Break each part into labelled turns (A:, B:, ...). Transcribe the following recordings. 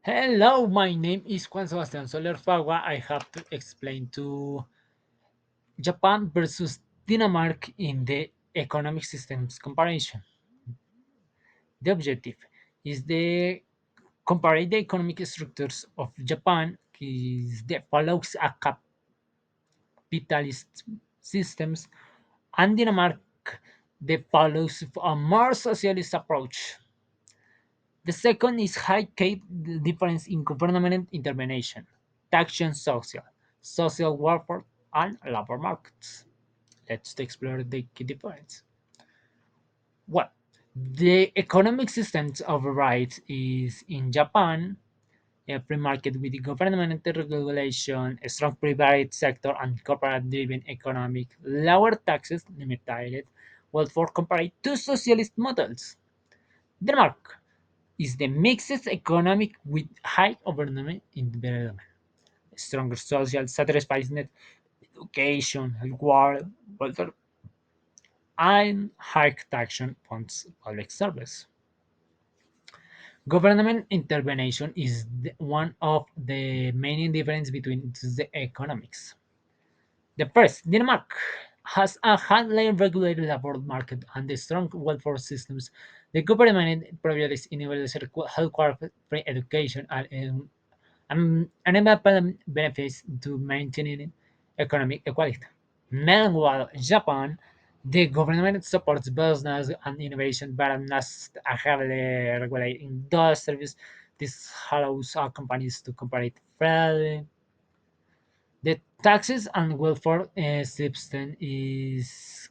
A: Hello, my name is Juan Sebastián Soler Fagua. I have to explain to Japan versus Denmark in the economic systems comparison. The objective is the compare the economic structures of Japan is the follows a capitalist systems and Denmark the follows a more socialist approach. The second is high cap difference in government intervention, taxation social welfare, and labor markets. Let's explore the key difference. Well, the economic systems of rights is in Japan, a free market with government regulation, a strong private sector, and corporate-driven economic, lower taxes, limited welfare compared to socialist models. Denmark is the mixed economic with high government environment, stronger social satisfaction, education, health, welfare, and high taxation funds public service. Government intervention is one of the main differences between the economics. The first, Denmark has a highly regulated labor market and strong welfare systems. The government provides universal healthcare, free education, and environmental benefits to maintaining economic equality. Meanwhile, Japan, the government supports business and innovation, but not a heavily regulated industries. This allows companies to compete freely. The taxes and welfare system is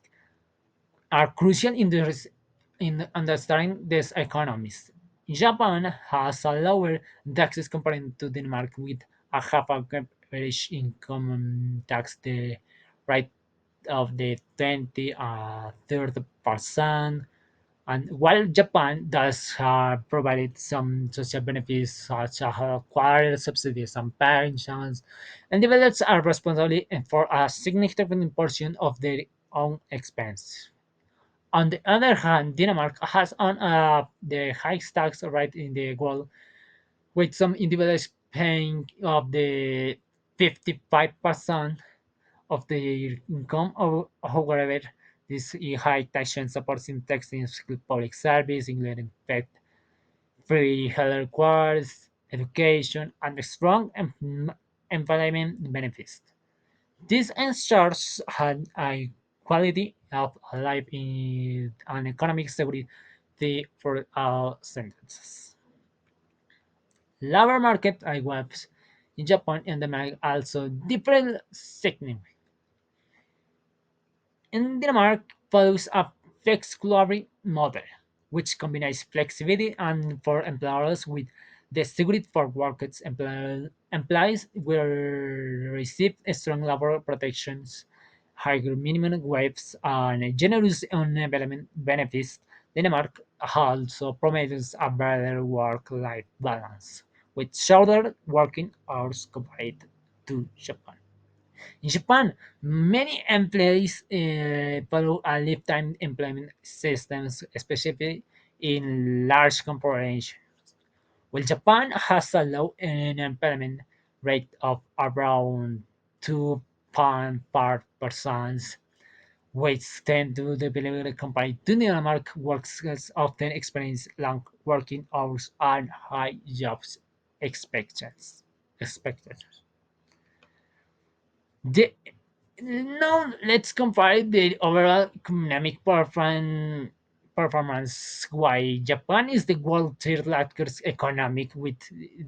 A: are crucial in understanding these economies. Japan has a lower taxes compared to Denmark with a half average income tax the rate of the 20 30%. And while Japan does provide some social benefits such as healthcare subsidies and pensions, individuals are responsible for a significant portion of their own expense. On the other hand, Denmark has on the highest tax rate in the world, with some individuals paying of the 55% of their income. Or, however, this high taxation supports in taxing public service, including pet free health care, education, and strong employment benefits. This ensures a quality of life in and economic stability for all citizens. Labor market webs in Japan and Denmark also differ significantly. In Denmark follows a fixed salary model, which combines flexibility and for employers with the security for workers. Employees will receive strong labor protections, higher minimum wages, and generous environment benefits. Denmark also promotes a better work-life balance, with shorter working hours compared to Japan. In Japan, many employees follow a lifetime employment systems, especially in large corporations. While Japan has a low unemployment rate of around 2.5%, which tend to develop compared to Denmark, workers often experience long working hours and high jobs expectations. The, Now let's compare the overall economic performance. Why Japan is the world third largest economic with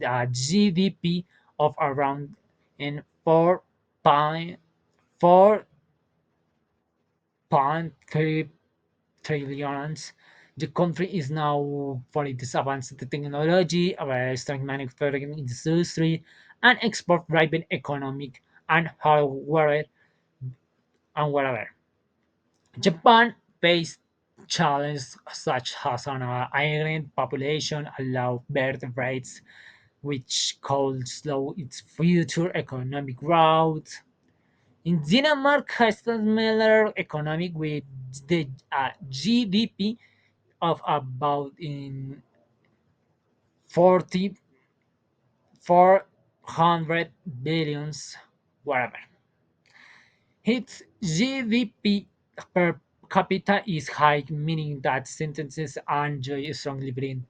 A: a GDP of around in 4.3 trillions. The country is now for its advanced technology, a strong manufacturing industry, and export-driven economic and hardware and whatever. Japan faced challenges such as an aging population, low birth rates, which could slow its future economic growth. In Denmark has a similar economic with the GDP of about in 40 400 billions, whatever. Its GDP per capita is high, meaning that sentences enjoy strong living.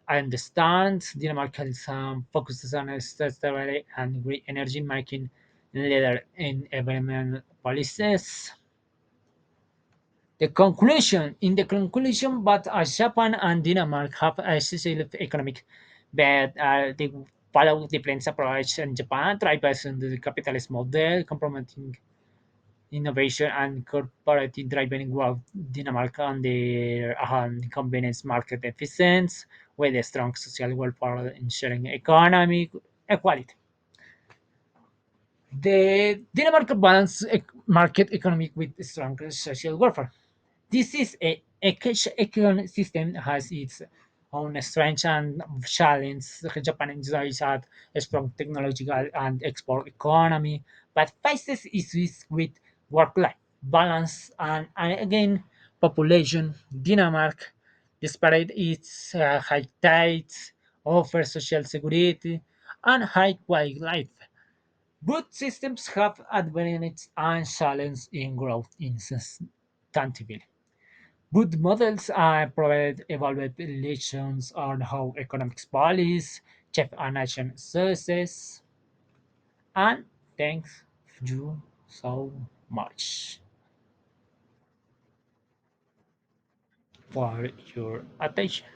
A: I understand Denmark has focuses on sustainability and green energy, making leader in environmental policies. In the conclusion, but Japan and Denmark have a social economic, but they follow different approach. In Japan, thrives on the capitalist model, compromising innovation and corporate driven growth. Denmark, on the hand, combines market efficiency with a strong social welfare, ensuring economic equality. The Denmark balance market economic with strong social welfare. This is a economic system has its own strengths and challenges. Japan enjoys a strong technological and export economy, but faces issues with work-life balance and again population. Denmark, despite its high tides, offers social security and high wildlife. Both systems have advantages and challenges in growth in sustainability. Both models provide evaluations on how economics policies shape a nation's success. And thanks you so much for your attention.